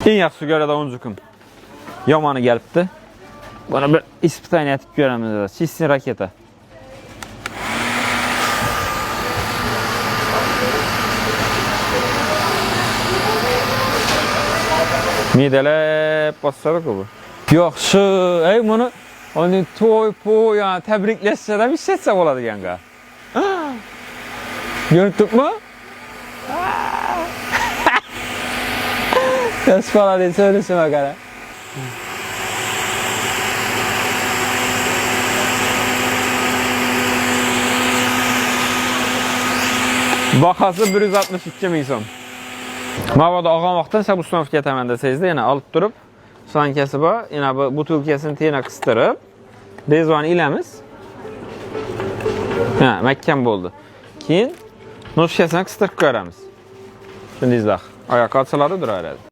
Eng yaxshi görədə oncukum. Yamanı gəlibdi. Buna bir ispitaniya etib görəmiz. Çistin raketa. Midələ basarıq o bu. Yaxşı, bunu onu toy, yani təbrikləşsə də bir şey çək oladı yanga. Gördük mü? Söz falan değil, söylesin bakalım. Baxası 162 min son. Mavada ağam vaxtdan sən bu sınavkiyə təməndəsəyiz də, yəni alıb durub, soğan kəsib, yəni bu butulkəsini teyinə qıstırıb, rezvanı iləmiz. Məkkəm oldu. Keyin, noş kəsini qıstırıb görəmiz. Şimdi izlək. Ayak alçaları dur ailədir.